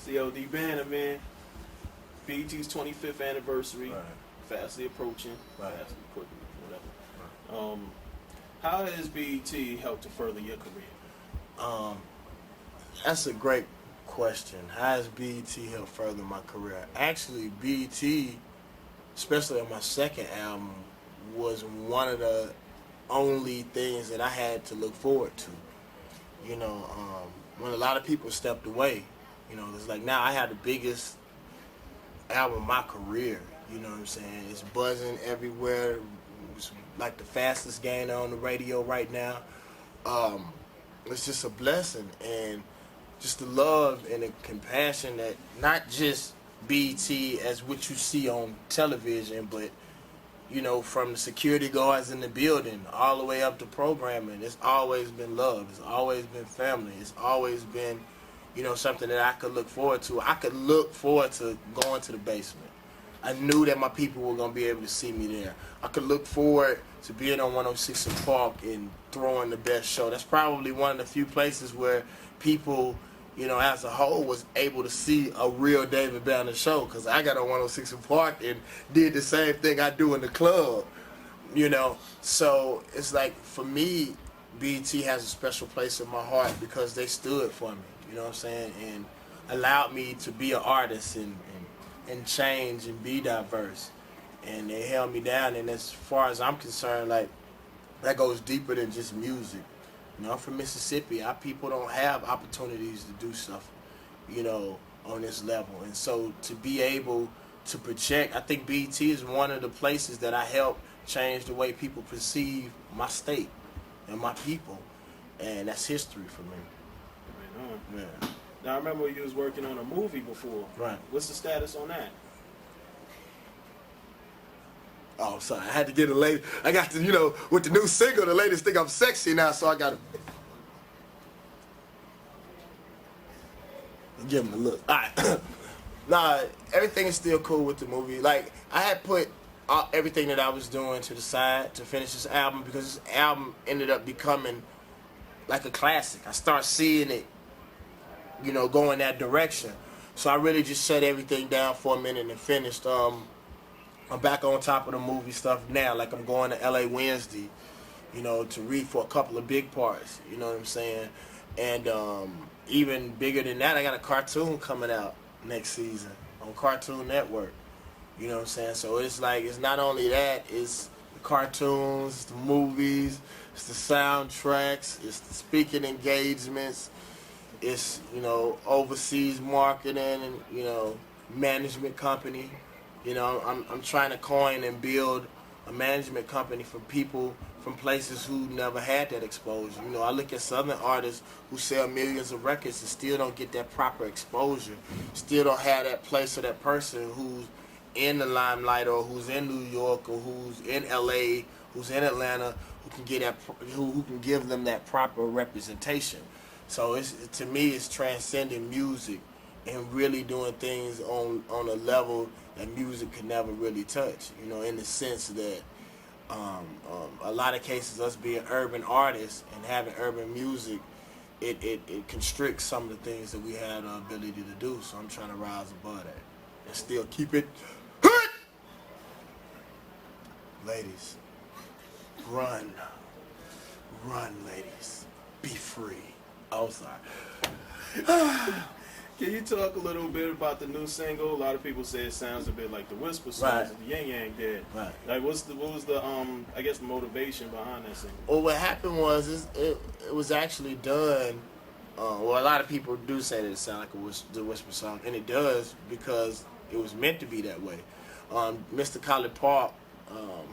CLD Banner, man. BET's 25th anniversary, Right. fastly approaching, Right. fastly quickly, whatever. How has BET helped to further your career? Um, that's a great question. How has BET helped further my career? Actually, BET, especially on my second album, was one of the only things that I had to look forward to. You know, when a lot of people stepped away, you know, it's like now I had the biggest album of my career. You know what I'm saying? It's buzzing everywhere. It's like the fastest game on the radio right now. Um, it's just a blessing, and just the love and the compassion that not just BT as what you see on television, but you know, from the security guards in the building all the way up to programming. It's always been love. It's always been family. It's always been, you know, something that I could look forward to. I could look forward to going to the basement. I knew that my people were going to be able to see me there. I could look forward to being on 106 in Park and throwing the best show. That's probably one of the few places where people, you know, as a whole was able to see a real David Banner show, because I got on 106 in Park and did the same thing I do in the club, you know. So it's like, for me, BET has a special place in my heart because they stood for me, you know what I'm saying, and allowed me to be an artist and change and be diverse. And they held me down, and as far as I'm concerned, like, that goes deeper than just music. You know, I'm from Mississippi. Our people don't have opportunities to do stuff, you know, on this level. And so to be able to project, I think BET is one of the places that I help change the way people perceive my state and my people. And that's history for me. Right on. Yeah. Now, I remember you was working on a movie before. Right. What's the status on that? Oh, sorry. I had to get a lady. I got to, you know, with the new single, the ladies think I'm sexy now, so I got to give them a look. All right. Nah, everything is still cool with the movie. Like, I had put everything that I was doing to the side to finish this album, because this album ended up becoming like a classic. I start seeing it, you know, going that direction. So I really just shut everything down for a minute and finished. I'm back on top of the movie stuff now. Like, I'm going to LA Wednesday, you know, to read for a couple of big parts. You know what I'm saying? And even bigger than that, I got a cartoon coming out next season on Cartoon Network. You know what I'm saying? So it's like, it's not only that, it's the cartoons, it's the movies, it's the soundtracks, it's the speaking engagements, it's, you know, overseas marketing and, you know, management company. You know, I'm trying to coin and build a management company for people from places who never had that exposure. You know, I look at Southern artists who sell millions of records and still don't get that proper exposure, still don't have that place or that person who's in the limelight, or who's in New York, or who's in LA, who's in Atlanta, who can get that, who can give them that proper representation. So it's, to me, it's transcending music and really doing things on a level that music could never really touch. You know, in the sense that a lot of cases, us being urban artists and having urban music, it constricts some of the things that we have the ability to do. So I'm trying to rise above that and still keep it. Ladies, run, ladies, be free. Oh, sorry. Can you talk a little bit about the new single? A lot of people say it sounds a bit like the Whisper songs Right. that the Yang Yang did. Right. Like, what was the I guess, motivation behind that single? Well, what happened was it was actually done. Well, a lot of people do say that it sounds like the Whisper song, and it does, because it was meant to be that way. Mr. Khaled Park,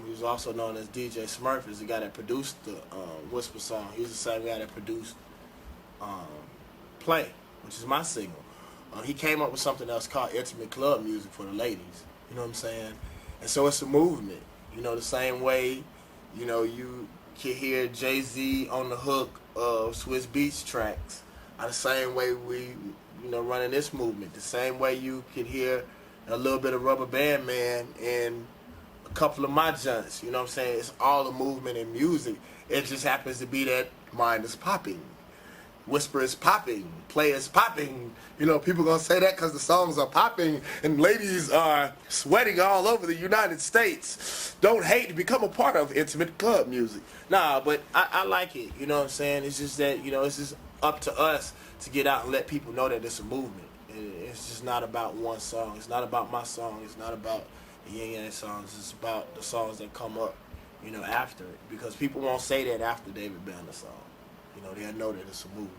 who's also known as DJ Smurf, is the guy that produced the Whisper song. He's the same guy that produced Play, which is my single. He came up with something else called intimate club music for the ladies. You know what I'm saying? And so it's a movement. You know, the same way, you know, you can hear Jay-Z on the hook of Swiss Beats tracks, the same way we, you know, running this movement. The same way you could hear a little bit of Rubber Band Man in a couple of my joints. You know what I'm saying? It's all a movement in music. It just happens to be that mine is popping. Whisper is popping, play is popping. You know, people gonna say that because the songs are popping and ladies are sweating all over the United States. Don't hate to become a part of intimate club music. Nah, but I like it. You know what I'm saying? It's just that, you know, it's just up to us to get out and let people know that it's a movement. It's just not about one song. It's not about my song. It's not about the Yin Yang songs. It's about the songs that come up, you know, after it. Because people won't say that after David Banner song. You know, they'll know that it's a movement.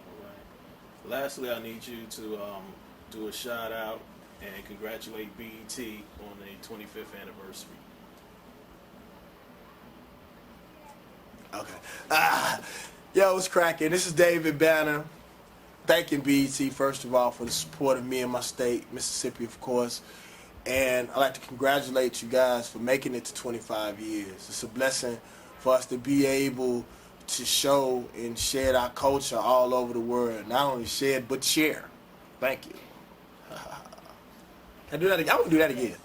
All right. Lastly, I need you to do a shout out and congratulate BET on the 25th anniversary. Okay. Yo, what's cracking? This is David Banner. Thanking BET, first of all, for the support of me and my state, Mississippi, of course. And I'd like to congratulate you guys for making it to 25 years. It's a blessing for us to be able to show and share our culture all over the world. Not only share, but share. Thank you. Can I do that again? I want to do that again.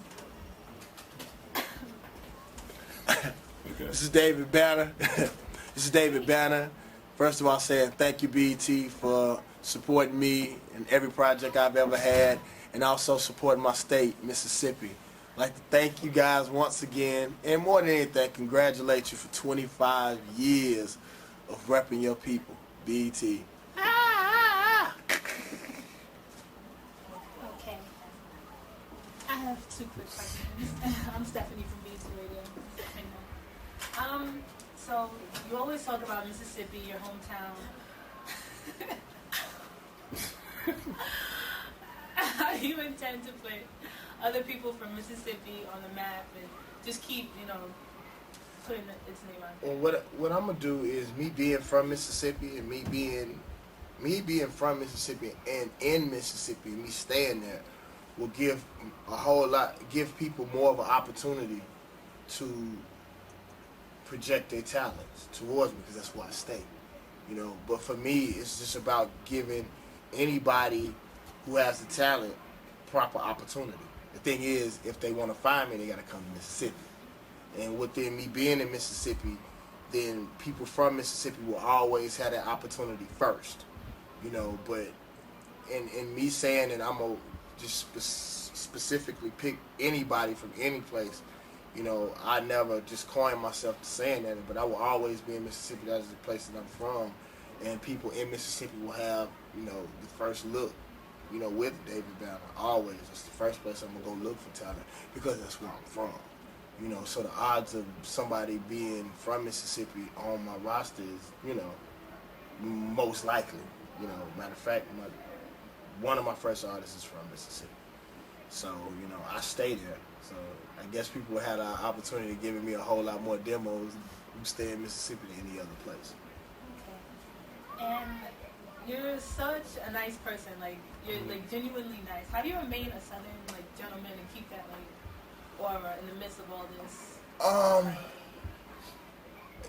Okay. This is David Banner. This is David Banner. First of all, saying thank you, BET, for supporting me in every project I've ever had, and also supporting my state, Mississippi. I'd like to thank you guys once again, and more than anything, congratulate you for 25 years of repping your people, BET. Okay. I have two quick questions. I'm Stephanie from BET Radio. So you always talk about Mississippi, your hometown. How do you intend to put other people from Mississippi on the map and just keep, you know, putting its name out there? Well, what I'm gonna do is me being from Mississippi and me being from Mississippi and in Mississippi, me staying there, will give give people more of an opportunity to project their talents towards me, because that's where I stay, you know. But for me, it's just about giving anybody who has the talent proper opportunity. The thing is, if they want to find me, they got to come to Mississippi. And within me being in Mississippi, then people from Mississippi will always have that opportunity first, you know. But in me saying that I'm going to just specifically pick anybody from any place, you know, I never just coined myself to saying that, but I will always be in Mississippi. That is the place that I'm from. And people in Mississippi will have, you know, the first look, you know, with David Banner. Always. It's the first place I'm going to go look for talent, because that's where I'm from. You know, so the odds of somebody being from Mississippi on my roster is, you know, most likely. You know, matter of fact, one of my first artists is from Mississippi. So, you know, I stay there. So I guess people had an opportunity of giving me a whole lot more demos who stay in Mississippi than any other place. Okay. And you're such a nice person. Like, you're like genuinely nice. How do you remain a Southern like gentleman and keep that like aura in the midst of all this?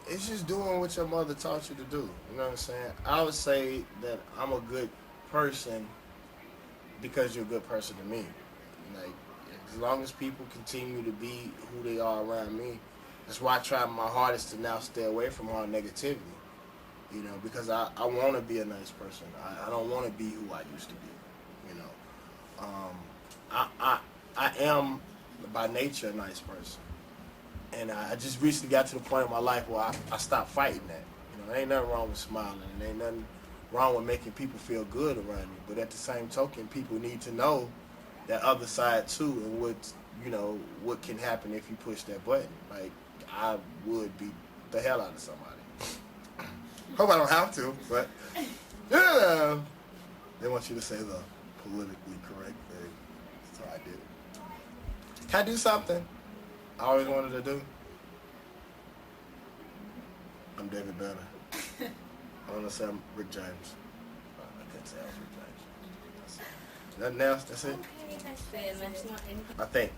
It's just doing what your mother taught you to do. You know what I'm saying? I would say that I'm a good person because you're a good person to me. Like, as long as people continue to be who they are around me, that's why I try my hardest to now stay away from all negativity. You know, because I want to be a nice person. I don't want to be who I used to be. You know, I am by nature a nice person, and I just recently got to the point in my life where I stopped fighting that. You know, there ain't nothing wrong with smiling, and ain't nothing wrong with making people feel good around you. But at the same token, people need to know that other side too, and what can happen if you push that button. Like, I would beat the hell out of somebody. Hope I don't have to, but yeah, they want you to say the politically correct thing, so I did it. Can I do something I always wanted to do? I'm David Banner. I want to say I'm Rick James. I can't say I was Rick James. Nothing else? That's it? Okay, that's it. I think.